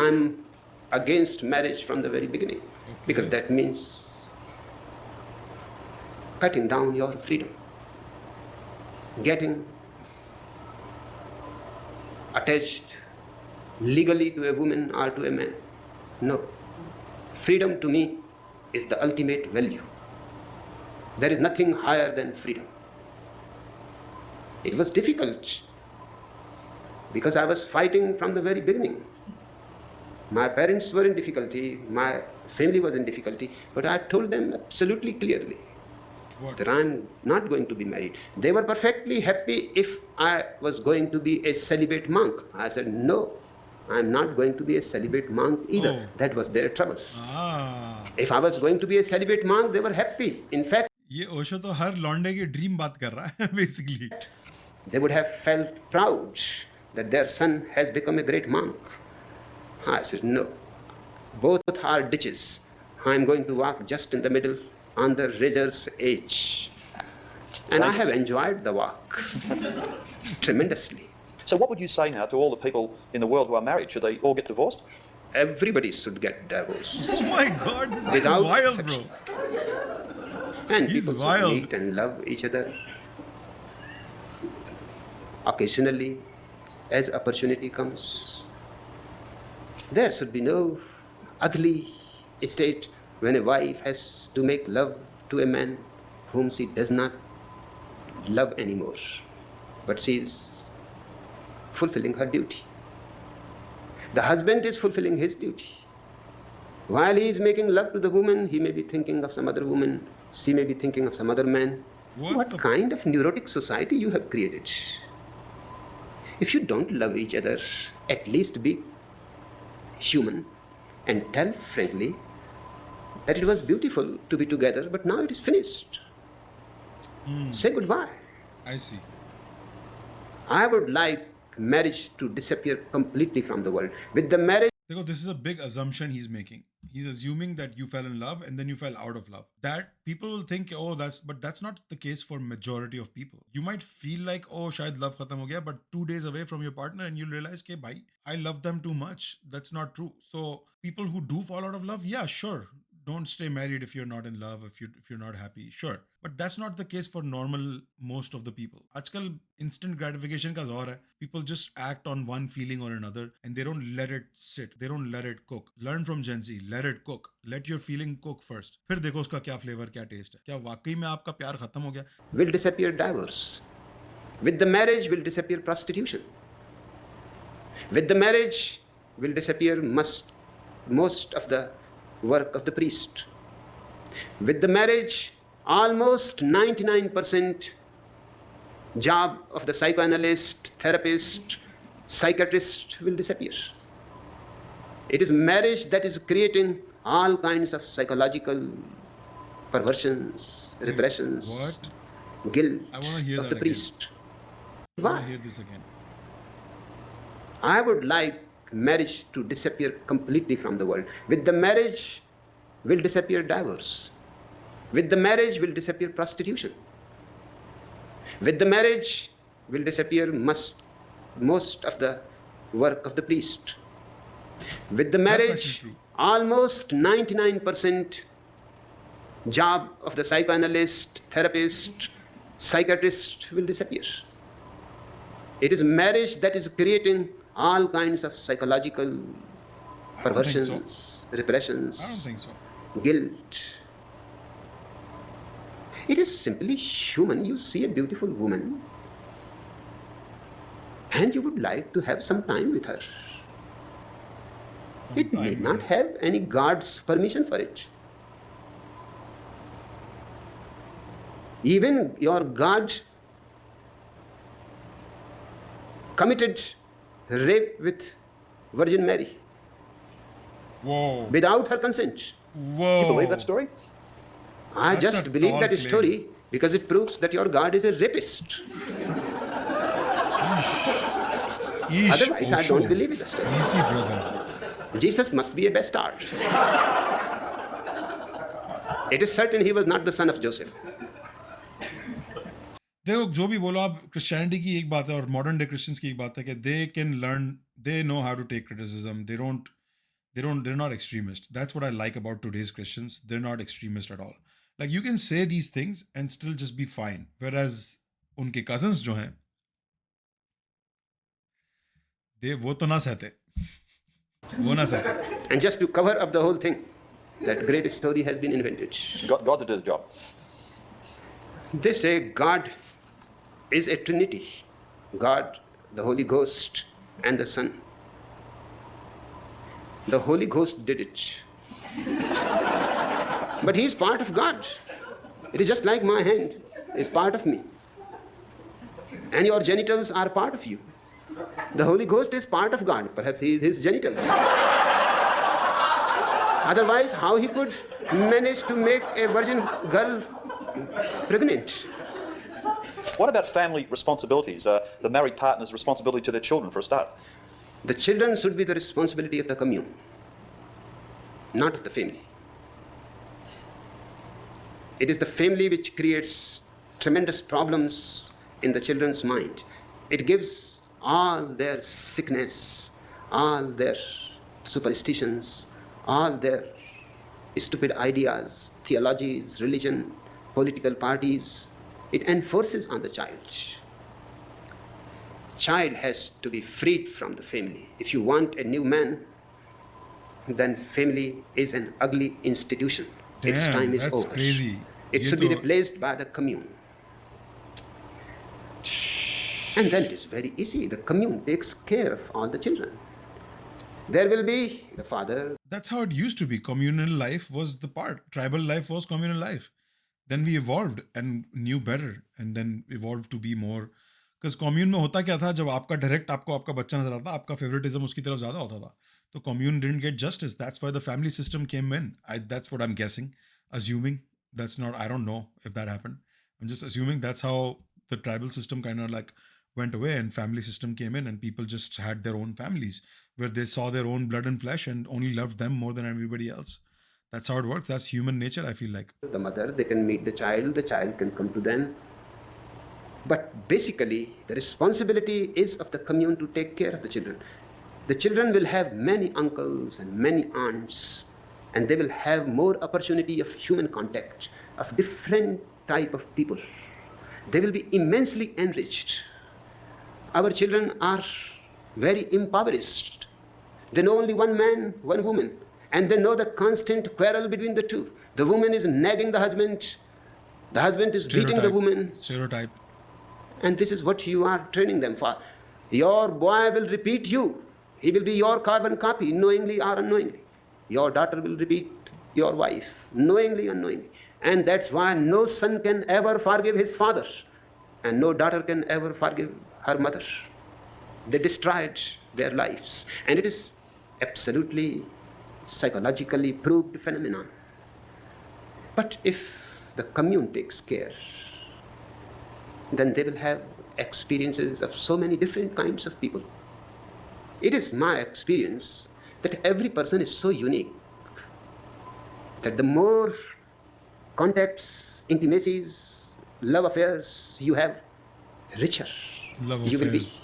I'm against marriage from the very beginning, because that means cutting down your freedom, getting attached legally to a woman or to a man. No. Freedom to me is the ultimate value. There is nothing higher than freedom. It was difficult because I was fighting from the very beginning. My parents were in difficulty, my family was in difficulty, but I told them absolutely clearly that I'm not going to be married. They were perfectly happy if I was going to be a celibate monk. I said, no, I'm not going to be a celibate monk either. That was their trouble. If I was going to be a celibate monk, they were happy. In fact, ये ओशो तो हर लौंडे की dream बात कर रहा है basically. they would have felt proud that their son has become a great monk. I said, no, both are ditches. I'm going to walk just in the middle on the razor's edge. And I have enjoyed the walk tremendously. So what would you say now to all the people in the world who are married? Should they all get divorced? Everybody should get divorced. Oh my god, this guy is Without wild, exception. bro. And He's people wild. should meet and love each other occasionally as opportunity comes. There should be no ugly state when a wife has to make love to a man whom she does not love anymore, but she is fulfilling her duty. The husband is fulfilling his duty. While he is making love to the woman, he may be thinking of some other woman, she may be thinking of some other man. What kind of neurotic society you have created? If you don't love each other, at least be human and tell frankly that it was beautiful to be together, but now it is finished. Say goodbye. I see. I would like marriage to disappear completely from the world. With the marriage, Because this is a big assumption he's making. He's assuming that you fell in love and then you fell out of love. That people will think, oh, but that's not the case for majority of people. You might feel like, oh, shayad love khatam ho gaya, but 2 days away from your partner and you'll realize, ke bhai, I love them too much. That's not true. So people who do fall out of love, yeah, sure. Don't stay married if you're not in love, if you're not happy, sure. But that's not the case for normal most of the people. Aajkal instant gratification ka zaur hai. People just act on one feeling or another and they don't let it sit. They don't let it cook. Learn from Gen Z. Let it cook. Let your feeling cook first. फिर देखो उसका क्या flavor, क्या taste है. क्या वाकई में आपका प्यार खत्म हो गया? will disappear divorce. With the marriage will disappear prostitution. With the marriage will disappear most of the work of the priest. With the marriage, almost 99% job of the psychoanalyst, therapist, psychiatrist will disappear. It is marriage that is creating all kinds of psychological perversions, repressions, guilt I want to hear of that the again. priest. I want Why? to hear this again. I would like marriage to disappear completely from the world. With the marriage will disappear divorce. With the marriage will disappear prostitution. With the marriage will disappear most of the work of the priest. With the marriage, actually true. almost 99% job of the psychoanalyst, therapist, psychiatrist will disappear. It is marriage that is creating all kinds of psychological I don't think perversions, repressions, I don't think so. guilt. It is simply human. You see a beautiful woman and you would like to have some time with her. It need not have any God's permission for it. Even your God committed rape with Virgin Mary Whoa. without her consent. Whoa. Do you believe that story? I That's just a believe tall that claim. story because it proves that your God is a rapist. Eesh, Otherwise, I Osho. don't believe it. Easy, brother. Jesus must be a bastard. It is certain he was not the son of Joseph. देखो जो भी बोलो आप Christianity की एक बात है और मॉडर्न डे क्रिश्चियंस की एक बात है कि they can learn they know how to take criticism they don't They're not extremist. That's what I like about today's Christians. They're not extremist at all. Like you can say these things and still just be fine. Whereas उनके cousins जो हैं, वो तो ना सहते, वो ना सहते. And just to cover up the whole thing, that great story has been invented. God to do the job. They say God is a Trinity: God, the Holy Ghost, and the Son. The Holy Ghost did it. But he is part of God. It is just like my hand is part of me. And your genitals are part of you. The Holy Ghost is part of God. Perhaps he is his genitals. Otherwise, how he could manage to make a virgin girl pregnant? What about family responsibilities? The married partner's responsibility to their children, for a start. The children should be the responsibility of the commune, not of the family. It is the family which creates tremendous problems in the children's mind. It gives all their sickness, all their superstitions, all their stupid ideas, theologies, religion, political parties. It enforces on the child. Child has to be freed from the family. If you want a new man, then family is an ugly institution. Its Damn, time is that's over. crazy. It should be replaced by the commune. And then it is very easy. The commune takes care of all the children. There will be the father. That's how it used to be. Communal life was the part. Tribal life was communal life. Then we evolved and knew better, and then evolved to be more. Because commune में होता क्या था, जब आपका direct आपको आपका बच्चा नजर आता, आपका favoritism उसकी तरफ ज़्यादा होता था. तो commune didn't get justice. That's why the family system came in. That's what I'm guessing, assuming. That's not. I don't know if that happened. I'm just assuming that's how the tribal system kind of like went away, and family system came in, and people just had their own families where they saw their own blood and flesh and only loved them more than everybody else. That's how it works. That's human nature, I feel like. The mother, they can meet the child can come to them. But basically, the responsibility is of the commune to take care of the children. The children will have many uncles and many aunts, and they will have more opportunity of human contact, of different type of people. They will be immensely enriched. Our children are very impoverished. They know only one man, one woman, and they know the constant quarrel between the two. The woman is nagging the husband is beating the woman. Stereotype. And this is what you are training them for. Your boy will repeat you. He will be your carbon copy, knowingly or unknowingly. Your daughter will repeat your wife, knowingly or unknowingly. And that's why no son can ever forgive his father, and no daughter can ever forgive her mother. They destroyed their lives. And it is absolutely psychologically proved phenomenon. But if the commune takes care, then they will have experiences of so many different kinds of people. It is my experience that every person is so unique that the more contacts, intimacies, love affairs you have, richer Love you will be. affairs.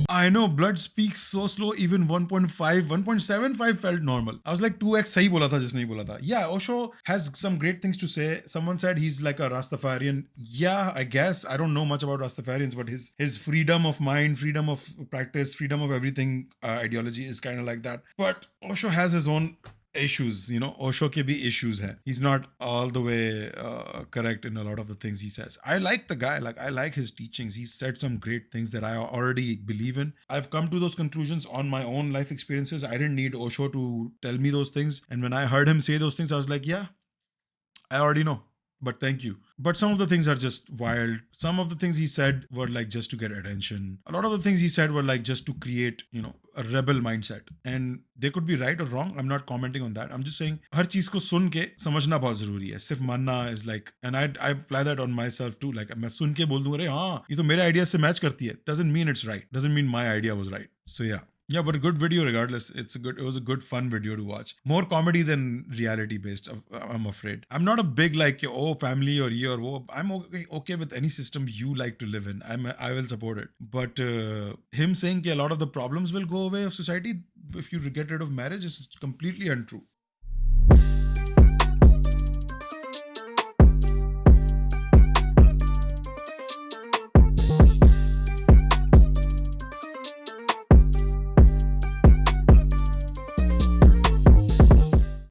I know, blood speaks so slow, even 1.5, 1.75 felt normal. I was like 2x सही बोला था जिसने बोला था. Yeah, Osho has some great things to say. Someone said he's like a Rastafarian. Yeah, I guess. I don't know much about Rastafarians, but his freedom of mind, freedom of practice, freedom of everything ideology is kind of like that. But Osho has his own issues, you know. Osho ke bhi issues hai. He's not all the way correct in a lot of the things he says. I like the guy. Like, I like his teachings. He's said some great things that I already believe in. I've come to those conclusions on my own life experiences. I didn't need Osho to tell me those things. And when I heard him say those things, I was like, yeah, I already know. But thank you. But some of the things are just wild. Some of the things he said were like just to get attention. A lot of the things he said were like just to create, you know, a rebel mindset. And they could be right or wrong. I'm not commenting on that. I'm just saying हर चीज को सुन के समझना बहुत जरूरी है. सिर्फ मानना is like, and I apply that on myself too. Like मैं सुन के बोल दूं अरे हाँ ये तो मेरे आइडिया से मैच करती है. Doesn't mean it's right. Doesn't mean my idea was right. So yeah. Yeah, but a good video regardless. It was a good fun video to watch. More comedy than reality based, I'm afraid. I'm not a big like family or ye or wo. I'm okay with any system you like to live in. I will support it. But him saying that a lot of the problems will go away of society if you get rid of marriage is completely untrue.